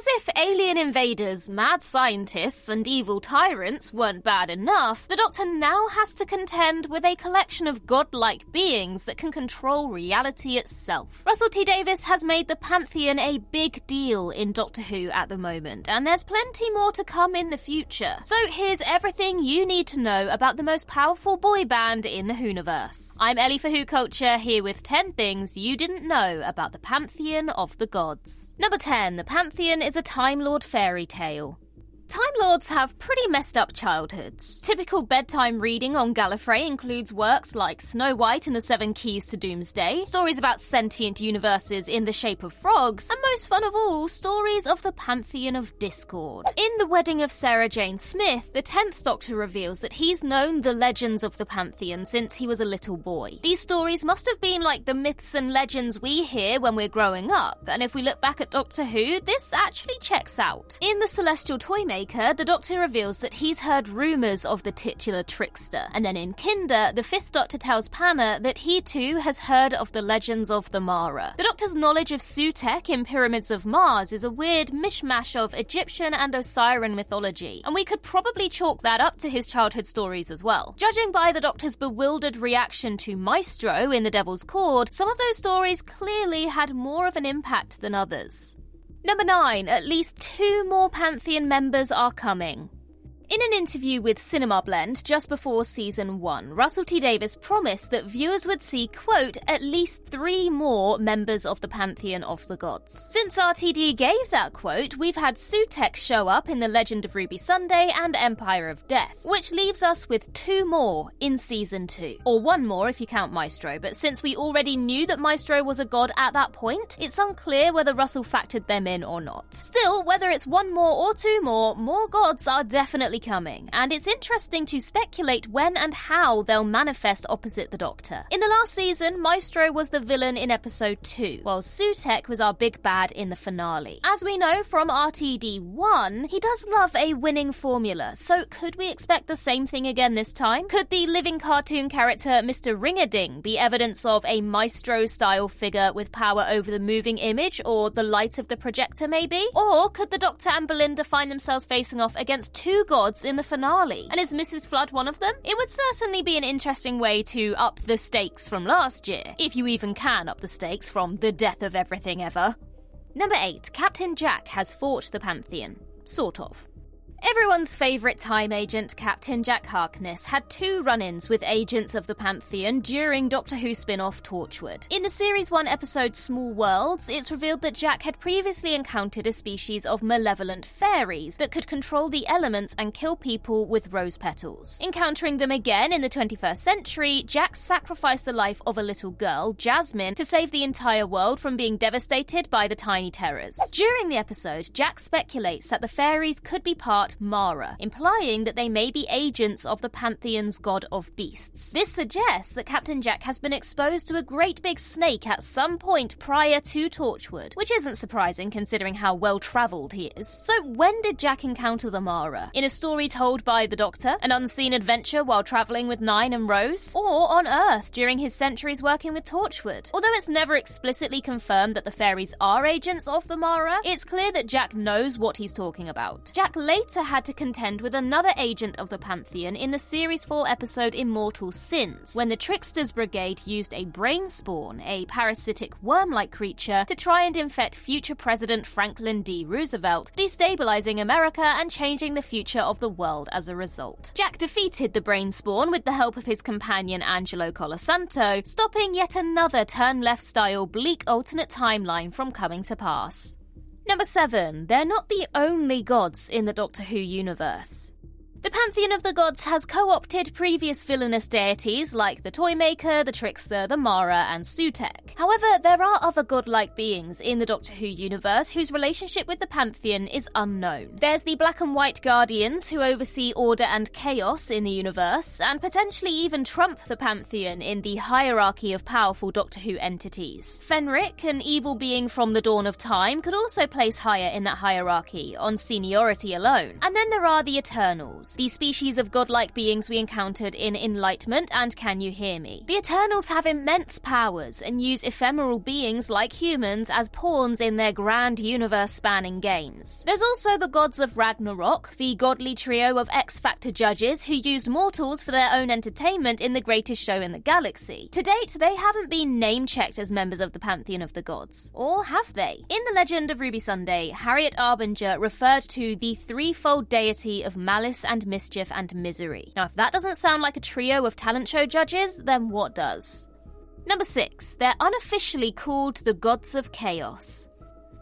As if alien invaders, mad scientists, and evil tyrants weren't bad enough, the Doctor now has to contend with a collection of godlike beings that can control reality itself. Russell T Davies has made the Pantheon a big deal in Doctor Who at the moment, and there's plenty more to come in the future. So here's everything you need to know about the most powerful boy band in the Whoniverse. I'm Ellie for Who Culture, here with 10 things you didn't know about the Pantheon of the Gods. Number 10. The Pantheon is a Time Lord fairy tale. Time Lords have pretty messed up childhoods. Typical bedtime reading on Gallifrey includes works like Snow White and the Seven Keys to Doomsday, stories about sentient universes in the shape of frogs, and most fun of all, stories of the Pantheon of Discord. In The Wedding of Sarah Jane Smith, the 10th Doctor reveals that he's known the legends of the Pantheon since he was a little boy. These stories must have been like the myths and legends we hear when we're growing up, and if we look back at Doctor Who, this actually checks out. In The Celestial Toymakers, the Doctor reveals that he's heard rumours of the titular Trickster, and then in Kinder, the 5th Doctor tells Panna that he too has heard of the legends of the Mara. The Doctor's knowledge of Sutekh in Pyramids of Mars is a weird mishmash of Egyptian and Osirian mythology, and we could probably chalk that up to his childhood stories as well. Judging by the Doctor's bewildered reaction to Maestro in The Devil's Cord, some of those stories clearly had more of an impact than others. Number 9. At least 2 more Pantheon members are coming. In an interview with Cinema Blend just before Season 1, Russell T Davies promised that viewers would see, quote, at least 3 more members of the Pantheon of the Gods. Since RTD gave that quote, we've had Sutekh show up in The Legend of Ruby Sunday and Empire of Death, which leaves us with 2 more in Season 2. Or 1 more if you count Maestro, but since we already knew that Maestro was a god at that point, it's unclear whether Russell factored them in or not. Still, whether it's 1 more or 2 more gods are definitely coming, and it's interesting to speculate when and how they'll manifest opposite the Doctor. In the last season, Maestro was the villain in episode 2, while Sutekh was our big bad in the finale. As we know from RTD1, he does love a winning formula, so could we expect the same thing again this time? Could the living cartoon character Mr. Ring-a-Ding be evidence of a Maestro-style figure with power over the moving image or the light of the projector maybe? Or could the Doctor and Belinda find themselves facing off against 2 gods in the finale? And is Mrs. Flood one of them? It would certainly be an interesting way to up the stakes from last year, if you even can up the stakes from the death of everything ever. Number 8. Captain Jack has fought the Pantheon. Sort of. Everyone's favourite time agent, Captain Jack Harkness, had 2 run-ins with agents of the Pantheon during Doctor Who spin-off Torchwood. In the Series 1 episode Small Worlds, it's revealed that Jack had previously encountered a species of malevolent fairies that could control the elements and kill people with rose petals. Encountering them again in the 21st century, Jack sacrificed the life of a little girl, Jasmine, to save the entire world from being devastated by the Tiny Terrors. During the episode, Jack speculates that the fairies could be part Mara, implying that they may be agents of the Pantheon's god of beasts. This suggests that Captain Jack has been exposed to a great big snake at some point prior to Torchwood, which isn't surprising considering how well-travelled he is. So when did Jack encounter the Mara? In a story told by the Doctor, an unseen adventure while travelling with Nine and Rose, or on Earth during his centuries working with Torchwood? Although it's never explicitly confirmed that the fairies are agents of the Mara, it's clear that Jack knows what he's talking about. Jack later had to contend with another agent of the Pantheon in the Series 4 episode Immortal Sins, when the Tricksters Brigade used a brain spawn, a parasitic worm-like creature, to try and infect future President Franklin D. Roosevelt, destabilizing America and changing the future of the world as a result. Jack defeated the brain spawn with the help of his companion Angelo Colasanto, stopping yet another turn-left-style bleak alternate timeline from coming to pass. Number 7. They're not the only gods in the Doctor Who universe. The Pantheon of the Gods has co-opted previous villainous deities like the Toymaker, the Trickster, the Mara, and Sutekh. However, there are other godlike beings in the Doctor Who universe whose relationship with the Pantheon is unknown. There's the Black and White Guardians who oversee order and chaos in the universe, and potentially even trump the Pantheon in the hierarchy of powerful Doctor Who entities. Fenric, an evil being from the dawn of time, could also place higher in that hierarchy on seniority alone. And then there are the Eternals, gods, the species of godlike beings we encountered in Enlightenment and Can You Hear Me? The Eternals have immense powers and use ephemeral beings like humans as pawns in their grand universe-spanning games. There's also the gods of Ragnarok, the godly trio of X-Factor judges who used mortals for their own entertainment in the greatest show in the galaxy. To date, they haven't been name-checked as members of the Pantheon of the gods. Or have they? In the Legend of Ruby Sunday, Harriet Arbinger referred to the threefold deity of malice and mischief and misery. Now, if that doesn't sound like a trio of talent show judges, then what does? Number 6. They're unofficially called the Gods of Chaos.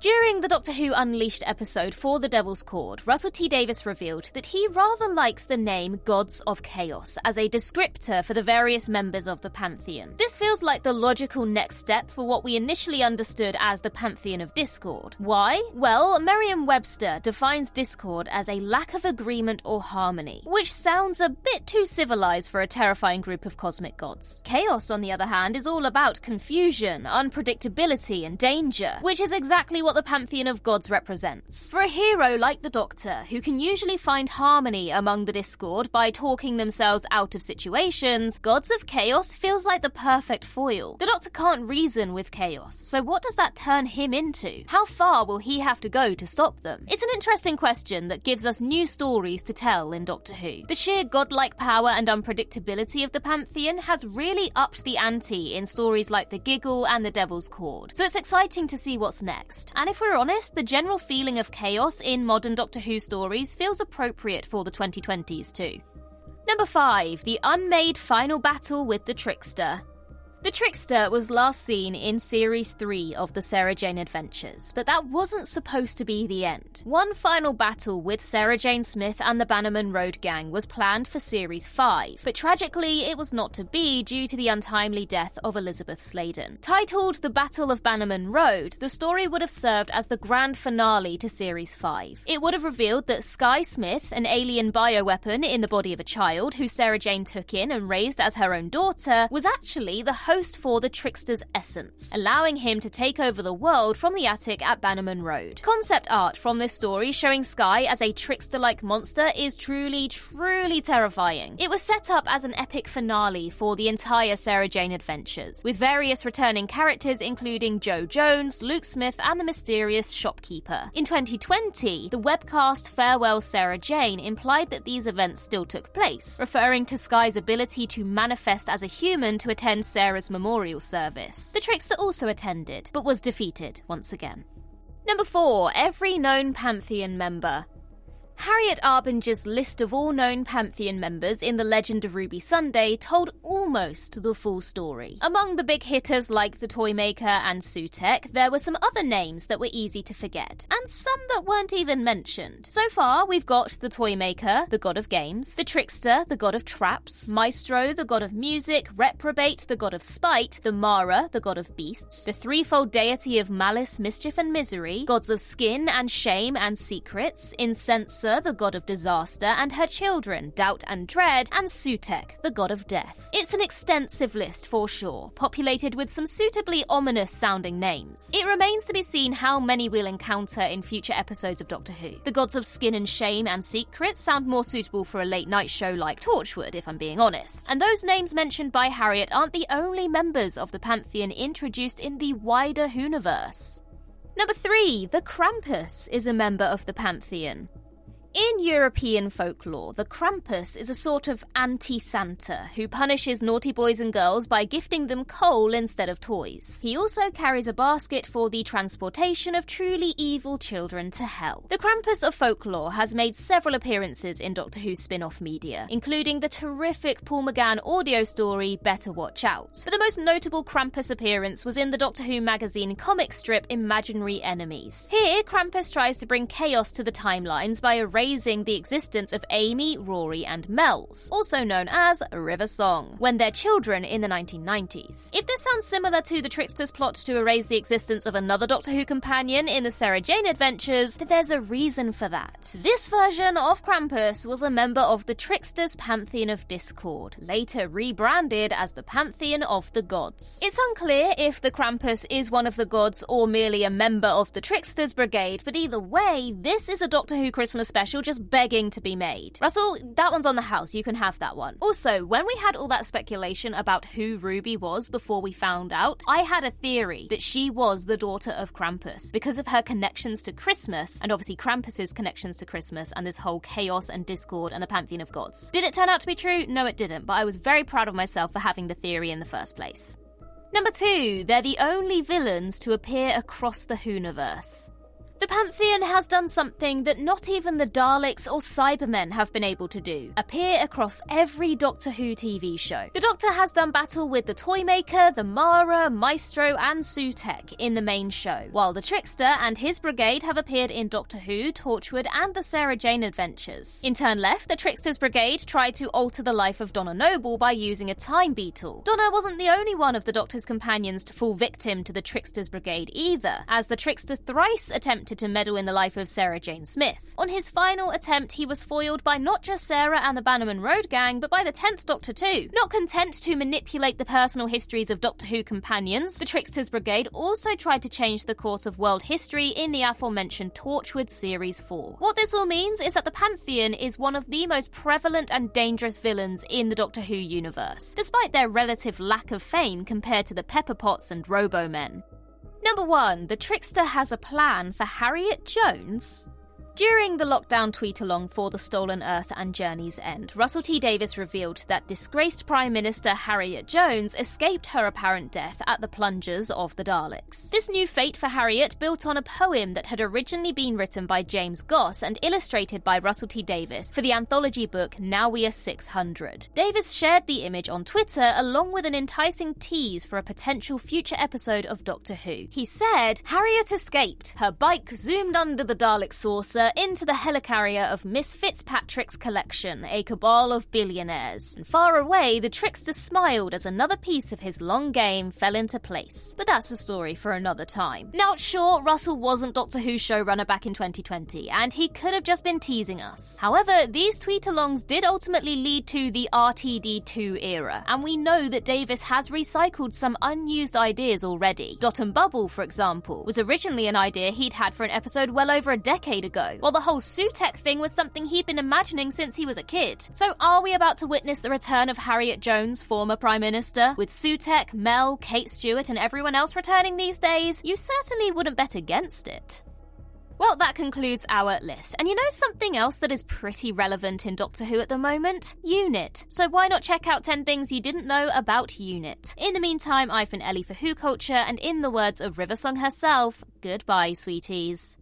During the Doctor Who Unleashed episode for The Devil's Cord, Russell T Davies revealed that he rather likes the name Gods of Chaos as a descriptor for the various members of the Pantheon. This feels like the logical next step for what we initially understood as the Pantheon of Discord. Why? Well, Merriam-Webster defines discord as a lack of agreement or harmony, which sounds a bit too civilized for a terrifying group of cosmic gods. Chaos, on the other hand, is all about confusion, unpredictability, and danger, which is exactly what the Pantheon of Gods represents. For a hero like the Doctor, who can usually find harmony among the discord by talking themselves out of situations, Gods of Chaos feels like the perfect foil. The Doctor can't reason with chaos, so what does that turn him into? How far will he have to go to stop them? It's an interesting question that gives us new stories to tell in Doctor Who. The sheer godlike power and unpredictability of the Pantheon has really upped the ante in stories like The Giggle and The Devil's Cord, so it's exciting to see what's next. And if we're honest, the general feeling of chaos in modern Doctor Who stories feels appropriate for the 2020s too. Number 5. The Unmade final battle with the Trickster. The Trickster was last seen in Series 3 of the Sarah Jane Adventures, but that wasn't supposed to be the end. One final battle with Sarah Jane Smith and the Bannerman Road Gang was planned for Series 5, but tragically it was not to be due to the untimely death of Elizabeth Sladen. Titled The Battle of Bannerman Road, the story would have served as the grand finale to Series 5. It would have revealed that Skye Smith, an alien bioweapon in the body of a child who Sarah Jane took in and raised as her own daughter, was actually the host for the Trickster's essence, allowing him to take over the world from the attic at Bannerman Road. Concept art from this story showing Skye as a trickster-like monster is truly terrifying. It was set up as an epic finale for the entire Sarah Jane Adventures, with various returning characters including Jo Jones, Luke Smith, and the mysterious shopkeeper. In 2020, the webcast Farewell Sarah Jane implied that these events still took place, referring to Skye's ability to manifest as a human to attend Sarah's memorial service. The Trickster also attended, but was defeated once again. Number 4. Every known Pantheon member. Harriet Arbinger's list of all known Pantheon members in The Legend of Ruby Sunday told almost the full story. Among the big hitters like the Toymaker and Sutek, there were some other names that were easy to forget, and some that weren't even mentioned. So far, we've got the Toymaker, the god of games, the Trickster, the god of traps, Maestro, the god of music, Reprobate, the god of spite, the Mara, the god of beasts, the threefold deity of malice, mischief, and misery, gods of skin and shame and secrets, Incenser, the god of disaster, and her children, Doubt and Dread, and Sutek, the god of death. It's an extensive list for sure, populated with some suitably ominous-sounding names. It remains to be seen how many we'll encounter in future episodes of Doctor Who. The gods of skin and shame and secrets sound more suitable for a late-night show like Torchwood, if I'm being honest. And those names mentioned by Harriet aren't the only members of the Pantheon introduced in the wider Whoniverse. Number 3. The Krampus is a member of the Pantheon. In European folklore, the Krampus is a sort of anti-Santa who punishes naughty boys and girls by gifting them coal instead of toys. He also carries a basket for the transportation of truly evil children to hell. The Krampus of folklore has made several appearances in Doctor Who spin-off media, including the terrific Paul McGann audio story Better Watch Out. But the most notable Krampus appearance was in the Doctor Who magazine comic strip Imaginary Enemies. Here, Krampus tries to bring chaos to the timelines by erasing the existence of Amy, Rory, and Mel's, also known as River Song, when they're children in the 1990s. If this sounds similar to the Trickster's plot to erase the existence of another Doctor Who companion in the Sarah Jane Adventures, then there's a reason for that. This version of Krampus was a member of the Trickster's Pantheon of Discord, later rebranded as the Pantheon of the Gods. It's unclear if the Krampus is one of the gods or merely a member of the Trickster's brigade, but either way, this is a Doctor Who Christmas special special just begging to be made. Russell, that one's on the house, you can have that one. Also, when we had all that speculation about who Ruby was before we found out, I had a theory that she was the daughter of Krampus because of her connections to Christmas, and obviously Krampus's connections to Christmas and this whole chaos and discord and the Pantheon of gods. Did it turn out to be true? No, it didn't, but I was very proud of myself for having the theory in the first place. Number 2, they're the only villains to appear across the Whoniverse. The Pantheon has done something that not even the Daleks or Cybermen have been able to do: appear across every Doctor Who TV show. The Doctor has done battle with the Toymaker, the Mara, Maestro and Sutekh in the main show, while the Trickster and his brigade have appeared in Doctor Who, Torchwood and the Sarah Jane Adventures. In turn left, the Trickster's brigade tried to alter the life of Donna Noble by using a time beetle. Donna wasn't the only one of the Doctor's companions to fall victim to the Trickster's brigade either, as the Trickster thrice attempted to meddle in the life of Sarah Jane Smith. On his final attempt, he was foiled by not just Sarah and the Bannerman Road gang, but by the 10th Doctor too. Not content to manipulate the personal histories of Doctor Who companions, the Trickster's brigade also tried to change the course of world history in the aforementioned Torchwood Series 4. What this all means is that the Pantheon is one of the most prevalent and dangerous villains in the Doctor Who universe, despite their relative lack of fame compared to the Pepperpots and Robo-Men. Number 1, the Trickster has a plan for Harriet Jones. During the lockdown tweet-along for The Stolen Earth and Journey's End, Russell T Davies revealed that disgraced Prime Minister Harriet Jones escaped her apparent death at the plungers of the Daleks. This new fate for Harriet built on a poem that had originally been written by James Goss and illustrated by Russell T Davies for the anthology book Now We Are 600. Davies shared the image on Twitter along with an enticing tease for a potential future episode of Doctor Who. He said, "Harriet escaped. Her bike zoomed under the Dalek saucer into the helicarrier of Miss Fitzpatrick's collection, a cabal of billionaires. And far away, the Trickster smiled as another piece of his long game fell into place. But that's a story for another time." Now, sure, Russell wasn't Doctor Who showrunner back in 2020, and he could have just been teasing us. However, these tweet-alongs did ultimately lead to the RTD2 era, and we know that Davies has recycled some unused ideas already. Dot and Bubble, for example, was originally an idea he'd had for an episode well over a decade ago, while the whole Sutekh thing was something he'd been imagining since he was a kid. So are we about to witness the return of Harriet Jones, former Prime Minister? With Sutekh, Mel, Kate Stewart and everyone else returning these days, you certainly wouldn't bet against it. Well, that concludes our list. And you know something else that is pretty relevant in Doctor Who at the moment? UNIT. So why not check out 10 things you didn't know about UNIT? In the meantime, I've been Ellie for Who Culture, and in the words of Riversong herself, goodbye, sweeties.